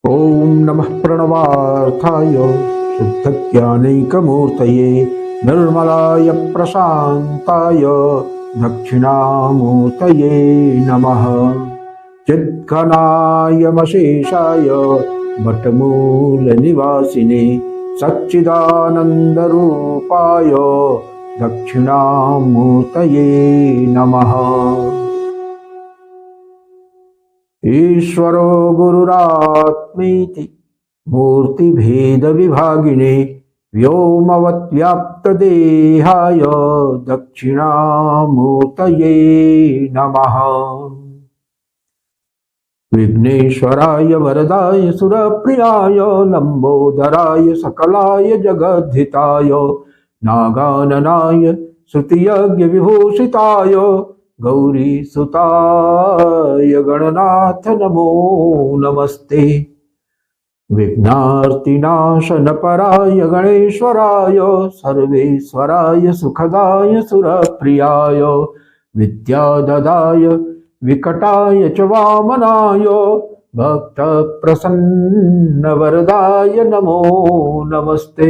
ओम नमः प्रणवार्थाय शुद्धज्ञानैकमूर्तये निर्मलाय प्रशान्ताय दक्षिणामूर्तये नमः। चिद्घनायमशेषाय वटमूलनिवासिने सच्चिदानन्दरूपाय दक्षिणामूर्तये नमः। ईश्वरो गुरुरात्मेति मूर्तिभेदविभागिने व्योमवद्व्याप्तदेहाय दक्षिणामूर्तये नमः। विघ्नेश्वराय वरदाय सुरप्रियाय लंबोदराय सकलाय जगद्धिताय नागाननाय श्रुतियज्ञ विभूषिताय गौरी सुताय गणनाथ नमो नमस्ते। विघ्नार्तिनाशनपराय गणेश्वराय सर्वेश्वराय सुखदाय सुरप्रियाय विद्याददाय विकटाय च वामनाय भक्तप्रसन्नवरदाय नमो नमस्ते।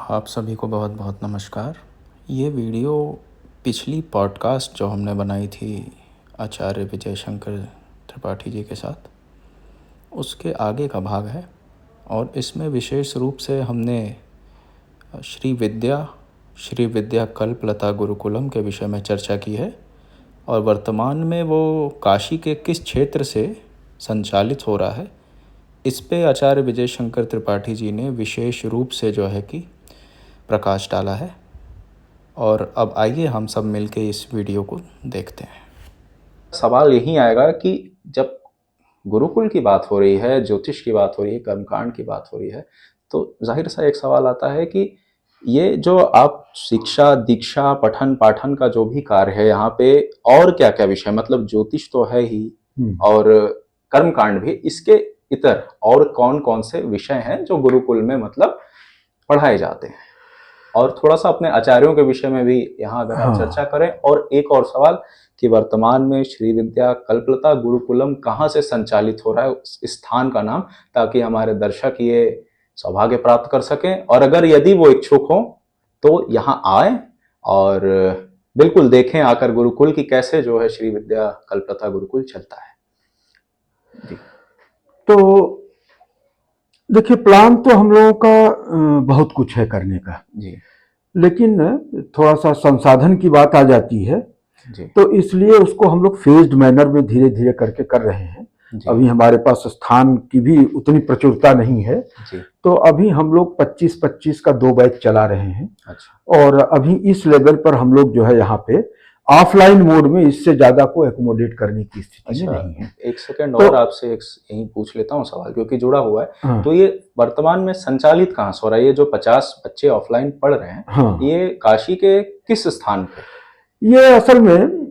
आप सभी को बहुत बहुत नमस्कार। ये वीडियो पिछली पॉडकास्ट जो हमने बनाई थी आचार्य विजय शंकर त्रिपाठी जी के साथ, उसके आगे का भाग है। और इसमें विशेष रूप से हमने श्री विद्या कल्पलता गुरुकुलम के विषय में चर्चा की है। और वर्तमान में वो काशी के किस क्षेत्र से संचालित हो रहा है, इस पे आचार्य विजय शंकर त्रिपाठी जी ने विशेष रूप से जो है कि प्रकाश डाला है। और अब आइए हम सब मिलके इस वीडियो को देखते हैं। सवाल यही आएगा कि जब गुरुकुल की बात हो रही है, ज्योतिष की बात हो रही है, कर्मकांड की बात हो रही है, तो जाहिर सा एक सवाल आता है कि ये जो आप शिक्षा दीक्षा पठन पाठन का जो भी कार्य है यहाँ पे, और क्या क्या विषय, मतलब ज्योतिष तो है ही और कर्मकांड भी, इसके इतर और कौन कौन से विषय हैं जो गुरुकुल में मतलब पढ़ाए जाते हैं। और थोड़ा सा अपने आचार्यों के विषय में भी यहाँ अगर आप चर्चा करें। और एक और सवाल कि वर्तमान में श्री विद्या कल्पलता गुरुकुलम कहाँ से संचालित हो रहा है, उस स्थान का नाम, ताकि हमारे दर्शक ये सौभाग्य प्राप्त कर सकें। और अगर यदि वो इच्छुक हो तो यहाँ आए और बिल्कुल देखें आकर गुरुकुल की कैसे जो है श्री विद्या कल्पलता गुरुकुल चलता है जी। तो देखिए, प्लान तो हम लोगों का बहुत कुछ है करने का जी, लेकिन थोड़ा सा संसाधन की बात आ जाती है जी, तो इसलिए उसको हम लोग फेज्ड मैनर में धीरे धीरे करके कर रहे हैं। अभी हमारे पास स्थान की भी उतनी प्रचुरता नहीं है जी। तो अभी हम लोग 25-25 का 2 बैच चला रहे हैं। अच्छा। और अभी इस लेवल पर हम लोग जो है यहाँ पे ऑफलाइन मोड में इससे ज्यादा को एकोमोडेट करने की स्थिति में नहीं है। एक सेकंड तो और आपसे एक यही पूछ लेता हूँ सवाल, क्योंकि जुड़ा हुआ है। हाँ, तो ये वर्तमान में संचालित कहाँ से हो रहा है? ये जो 50 बच्चे ऑफलाइन पढ़ रहे हैं, हाँ, ये काशी के किस स्थान पे? ये असल में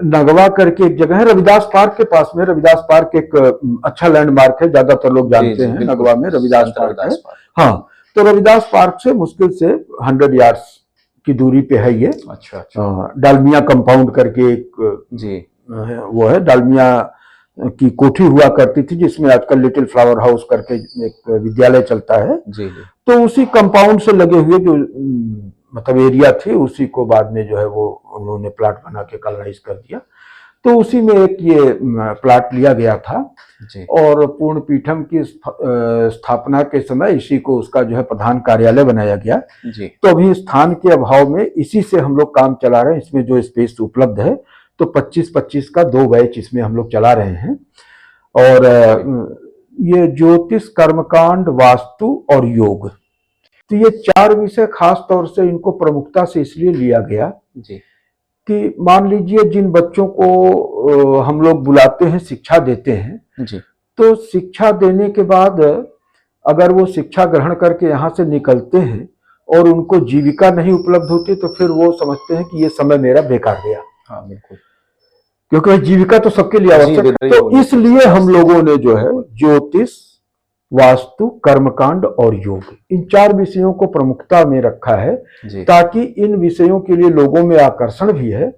नगवा करके एक जगह है, रविदास पार्क के पास में। रविदास पार्क एक अच्छा लैंडमार्क है, ज्यादातर लोग जानते हैं। नगवा में रविदास पार्क है। हाँ, तो रविदास पार्क से मुश्किल से 100 यार्ड्स की दूरी पे है ये। अच्छा। डालमिया कंपाउंड करके एक जी, वो है। डालमिया की कोठी हुआ करती थी जिसमें आजकल लिटिल फ्लावर हाउस करके एक विद्यालय चलता है। जी, तो उसी कंपाउंड से लगे हुए जो मतलब एरिया थी, उसी को बाद में जो है वो उन्होंने प्लाट बना के कॉलोनाइज कर दिया। तो उसी में एक ये प्लाट लिया गया था जी, और पूर्ण पीठम की स्थापना के समय इसी को उसका जो है प्रधान कार्यालय बनाया गया। जी। तो अभी स्थान के अभाव में इसी से हम लोग काम चला रहे हैं। इसमें जो स्पेस उपलब्ध है तो 25-25 का 2 बैच इसमें हम लोग चला रहे हैं। और ये ज्योतिष, कर्मकांड, वास्तु और योग, तो ये 4 विषय खास तौर से इनको प्रमुखता से इसलिए लिया गया जी, कि मान लीजिए जिन बच्चों को हम लोग बुलाते हैं, शिक्षा देते हैं, जी, तो शिक्षा देने के बाद अगर वो शिक्षा ग्रहण करके यहाँ से निकलते हैं और उनको जीविका नहीं उपलब्ध होती तो फिर वो समझते हैं कि ये समय मेरा बेकार गया। हाँ बिल्कुल, क्योंकि जीविका तो सबके लिए आवश्यक है। तो इसलिए हम लोगों ने जो है ज्योतिष, वास्तु, कर्मकांड और योग, इन 4 विषयों को प्रमुखता में रखा है जी, ताकि इन विषयों के लिए लोगों में आकर्षण भी है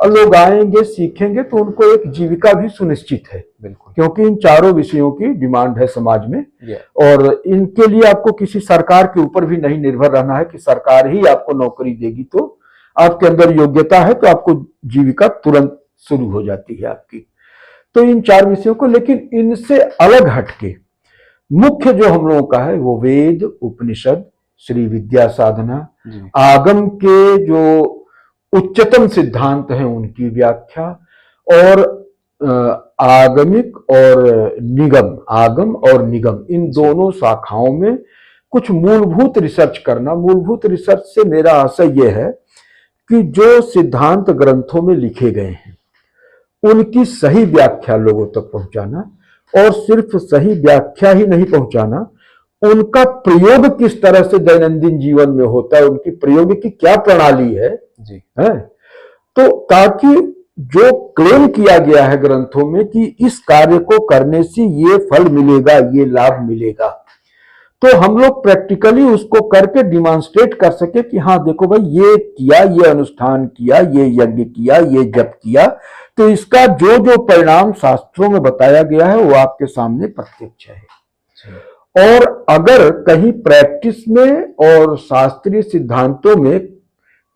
और लोग आएंगे सीखेंगे तो उनको एक जीविका भी सुनिश्चित है, बिल्कुल, क्योंकि इन चारों विषयों की डिमांड है समाज में। yeah. और इनके लिए आपको किसी सरकार के ऊपर भी नहीं निर्भर रहना है कि सरकार ही आपको नौकरी देगी। तो आपके अंदर योग्यता है तो आपको जीविका तुरंत शुरू हो जाती है आपकी। तो इन 4 विषयों को, लेकिन इनसे अलग हटके मुख्य जो हम लोगों का है वो वेद, उपनिषद, श्री विद्या साधना, आगम के जो उच्चतम सिद्धांत हैं उनकी व्याख्या, और आगमिक और निगम, आगम और निगम, इन दोनों शाखाओं में कुछ मूलभूत रिसर्च करना। मूलभूत रिसर्च से मेरा आशय यह है कि जो सिद्धांत ग्रंथों में लिखे गए हैं उनकी सही व्याख्या लोगों तक पहुंचाना, और सिर्फ सही व्याख्या ही नहीं पहुंचाना, उनका प्रयोग किस तरह से दैनंदिन जीवन में होता है, उनकी प्रयोग की क्या प्रणाली है है, तो ताकि जो क्लेम किया गया है ग्रंथों में कि इस कार्य को करने से ये फल मिलेगा, ये लाभ मिलेगा, तो हम लोग प्रैक्टिकली उसको करके डिमॉन्स्ट्रेट कर सके कि हाँ देखो भाई ये किया, ये अनुष्ठान किया, ये यज्ञ किया, ये जप किया, तो इसका जो जो परिणाम शास्त्रों में बताया गया है वो आपके सामने प्रत्यक्ष है। और अगर कहीं प्रैक्टिस में और शास्त्रीय सिद्धांतों में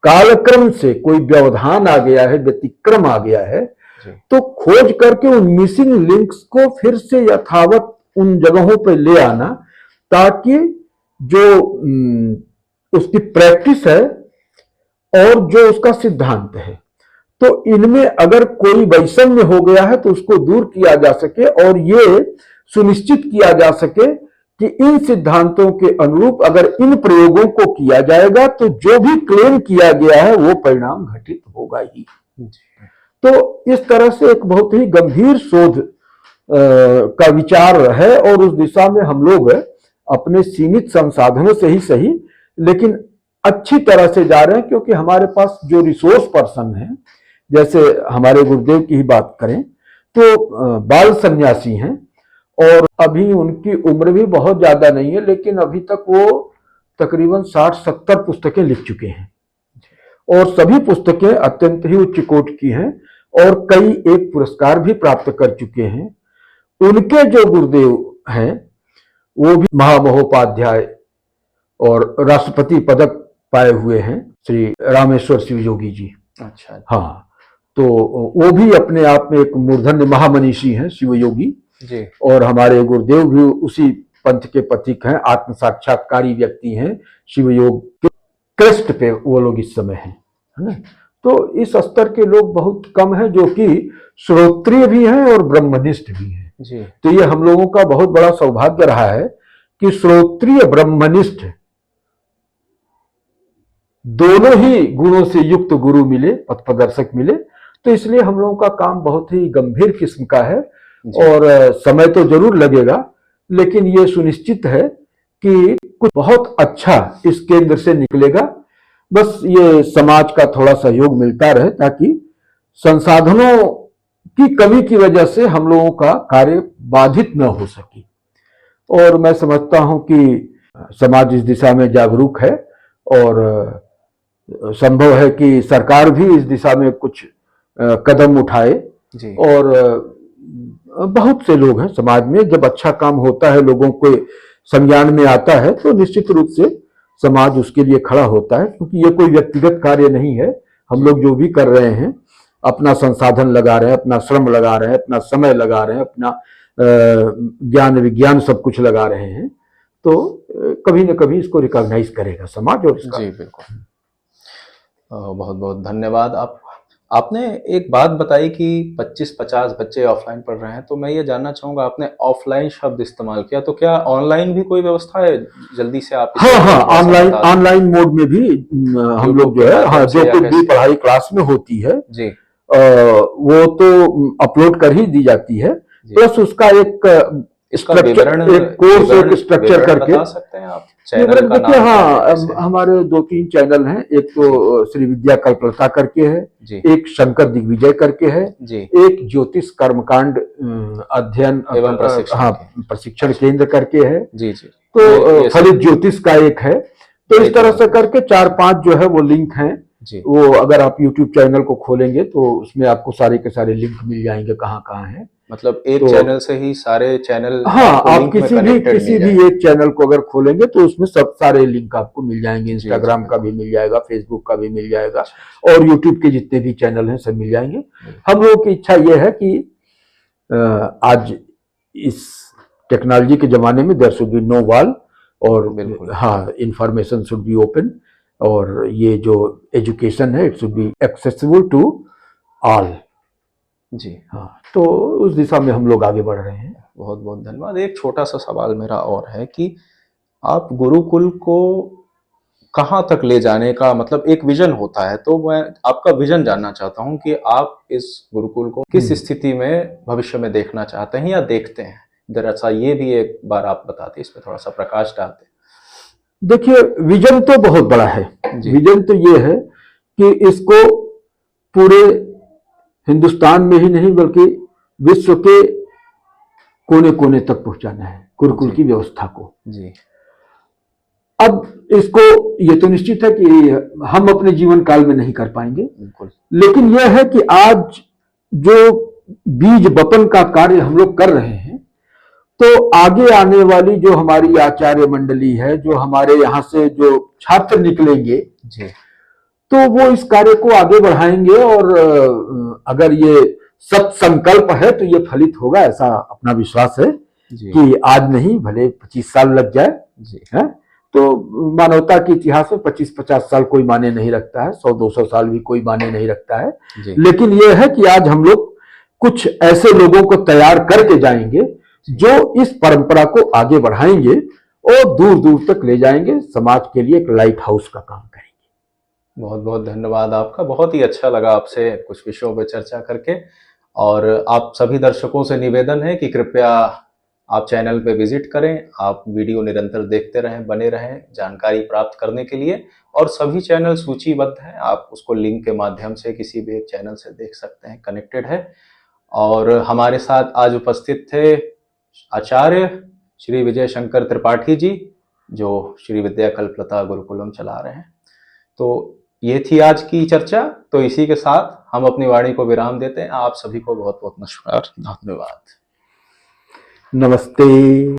कालक्रम से कोई व्यवधान आ गया है, व्यतिक्रम आ गया है, तो खोज करके उन मिसिंग लिंक्स को फिर से यथावत उन जगहों पर ले आना, ताकि जो उसकी प्रैक्टिस है और जो उसका सिद्धांत है, तो इनमें अगर कोई वैषम्य हो गया है तो उसको दूर किया जा सके, और ये सुनिश्चित किया जा सके कि इन सिद्धांतों के अनुरूप अगर इन प्रयोगों को किया जाएगा तो जो भी क्लेम किया गया है वो परिणाम घटित होगा ही। तो इस तरह से एक बहुत ही गंभीर शोध का विचार है, और उस दिशा में हम लोग अपने सीमित संसाधनों से ही सही लेकिन अच्छी तरह से जा रहे हैं, क्योंकि हमारे पास जो रिसोर्स पर्सन है, जैसे हमारे गुरुदेव की ही बात करें तो बाल सन्यासी हैं, और अभी उनकी उम्र भी बहुत ज्यादा नहीं है, लेकिन अभी तक वो तकरीबन 60-70 पुस्तकें लिख चुके हैं, और सभी पुस्तकें अत्यंत ही उच्च कोट की हैं, और कई एक पुरस्कार भी प्राप्त कर चुके हैं। उनके जो गुरुदेव हैं वो भी महामहोपाध्याय और राष्ट्रपति पदक पाए हुए हैं, श्री रामेश्वर शिव योगी जी। अच्छा। हाँ, तो वो भी अपने आप में एक मूर्धन्य महामनीषी हैं शिव योगी जी। और हमारे गुरुदेव भी उसी पंथ के प्रतीक हैं, आत्म साक्षात्कारी व्यक्ति हैं, शिव योग के क्रेस्ट पे वो लोग इस समय हैं, है ना। तो इस स्तर के लोग बहुत कम हैं जो कि श्रोत्रिय भी हैं और ब्रह्मनिष्ठ भी हैं जी। तो ये हम लोगों का बहुत बड़ा सौभाग्य रहा है कि श्रोत्रिय ब्रह्मनिष्ठ दोनों ही गुणों से युक्त गुरु मिले, पथ प्रदर्शक मिले। तो इसलिए हम लोगों का काम बहुत ही गंभीर किस्म का है, और समय तो जरूर लगेगा, लेकिन ये सुनिश्चित है कि कुछ बहुत अच्छा इस केंद्र से निकलेगा। बस ये समाज का थोड़ा सहयोग मिलता रहे, ताकि संसाधनों की कमी की वजह से हम लोगों का कार्य बाधित न हो सके। और मैं समझता हूं कि समाज इस दिशा में जागरूक है, और संभव है कि सरकार भी इस दिशा में कुछ कदम उठाए जी। और बहुत से लोग हैं समाज में, जब अच्छा काम होता है, लोगों को संज्ञान में आता है, तो निश्चित रूप से समाज उसके लिए खड़ा होता है, क्योंकि ये कोई व्यक्तिगत कार्य नहीं है। हम लोग जो भी कर रहे हैं, अपना संसाधन लगा रहे हैं, अपना श्रम लगा रहे हैं, अपना समय लगा रहे हैं, अपना ज्ञान विज्ञान सब कुछ लगा रहे हैं, तो कभी न कभी इसको रिकॉग्नाइज करेगा समाज। और इसका जी बिल्कुल, बहुत बहुत धन्यवाद। आपने एक बात बताई कि 25-50 बच्चे ऑफलाइन पढ़ रहे हैं, तो मैं ये जानना चाहूंगा, आपने ऑफलाइन शब्द इस्तेमाल किया, तो क्या ऑनलाइन भी कोई व्यवस्था है? जल्दी से आप हाँ, ऑनलाइन मोड में भी हम लोग जो है, हाँ, जो कुछ भी पढ़ाई क्लास में होती है जी, वो तो अपलोड कर ही दी जाती है, प्लस उसका एक स्ट्रक्चर, एक कोर्स, एक स्ट्रक्चर करके बता सकते हैं आप? देखिए, हाँ, हमारे 2-3 चैनल हैं। एक तो श्री विद्या कल्पलता करके है, एक शंकर दिग्विजय करके है, एक ज्योतिष कर्मकांड अध्ययन एवं प्रशिक्षण केंद्र करके है जी जी। तो फलित ज्योतिष का एक है। तो इस तरह से करके 4-5 जो है वो लिंक हैं जी, वो अगर आप यूट्यूब चैनल को खोलेंगे तो उसमें आपको सारे के सारे लिंक मिल जाएंगे कहाँ कहाँ हैं। मतलब एक तो चैनल से ही सारे चैनल हाँ, आपको आप लिंक में किसी कनेक्टेड मिल जाएंगे। एक चैनल को अगर खोलेंगे तो उसमें सब सारे लिंक आपको मिल जाएंगे, जी, जी, इंस्टाग्राम का भी बिल्कुल। मिल जाएगा, फेसबुक का भी मिल जाएगा, अच्छा, अच्छा। और यूट्यूब के जितने भी चैनल हैं सब मिल जाएंगे। बिल्कुल, हम लोगों की इच्छा ये है कि आज इस टेक्नोलॉजी के जमाने में there should be no wall, और बिल्कुल। हाँ, इंफॉर्मेशन शुड बी ओपन, और ये जो एजुकेशन है it should be accessible to all. जी, हाँ, तो उस दिशा में हम लोग आगे बढ़ रहे हैं। बहुत-बहुत धन्यवाद। एक छोटा-सा सवाल मेरा और है कि आप गुरुकुल को कहाँ तक ले जाने का मतलब एक विज़न होता है, तो मैं आपका विज़न जानना चाहता हूँ कि आप इस गुरुकुल को किस स्थिति में भविष्य में देखना चाहते हैं या देखते हैं? ज़रा-सा ये भी एक बार आप बता दें, इस पे थोड़ा-सा प्रकाश डाल दें। देखिए, विजन तो बहुत बड़ा है। जी, विजन तो ये है कि इसको पूरे हिंदुस्तान में ही नहीं बल्कि विश्व के कोने कोने तक पहुंचाना है गुरुकुल जी, की व्यवस्था को। जी, अब इसको ये तो निश्चित है कि हम अपने जीवन काल में नहीं कर पाएंगे, बिल्कुल। लेकिन यह है कि आज जो बीज बपन का कार्य हम लोग कर रहे हैं, तो आगे आने वाली जो हमारी आचार्य मंडली है, जो हमारे यहाँ से जो छात्र निकलेंगे, जी, तो वो इस कार्य को आगे बढ़ाएंगे, और अगर ये सत संकल्प है तो ये फलित होगा, ऐसा अपना विश्वास है जी, कि आज नहीं भले 25 साल लग जाए, जी, है? तो मानवता के इतिहास में 25-50 साल कोई माने नहीं रखता है, 100-200 साल भी कोई माने नहीं रखता है, जी, लेकिन यह है कि आज हम लोग कुछ ऐसे लोगों को तैयार करके जाएंगे जो इस परंपरा को आगे बढ़ाएंगे और दूर दूर तक ले जाएंगे, समाज के लिए एक लाइट हाउस का काम करेंगे। बहुत-बहुत धन्यवाद आपका। बहुत ही अच्छा लगा आपसे कुछ विषयों पे चर्चा करके और आप सभी दर्शकों से निवेदन है कि कृपया आप चैनल पे विज़िट करें, आप वीडियो निरंतर देखते रहें, बने रहें जानकारी प्राप्त करने के लिए और सभी चैनल सूचीबद्ध हैं, आप उसको लिंक के माध्यम से किसी भी एक चैनल से देख सकते हैं, कनेक्टेड है। और हमारे साथ आज उपस्थित थे आचार्य श्री विजय शंकर त्रिपाठी जी, जो श्री विद्या कल्पलता गुरुकुलम चला रहे हैं। तो ये थी आज की चर्चा, तो इसी के साथ हम अपनी वाणी को विराम देते हैं। आप सभी को बहुत-बहुत नमस्कार, धन्यवाद। नमस्ते।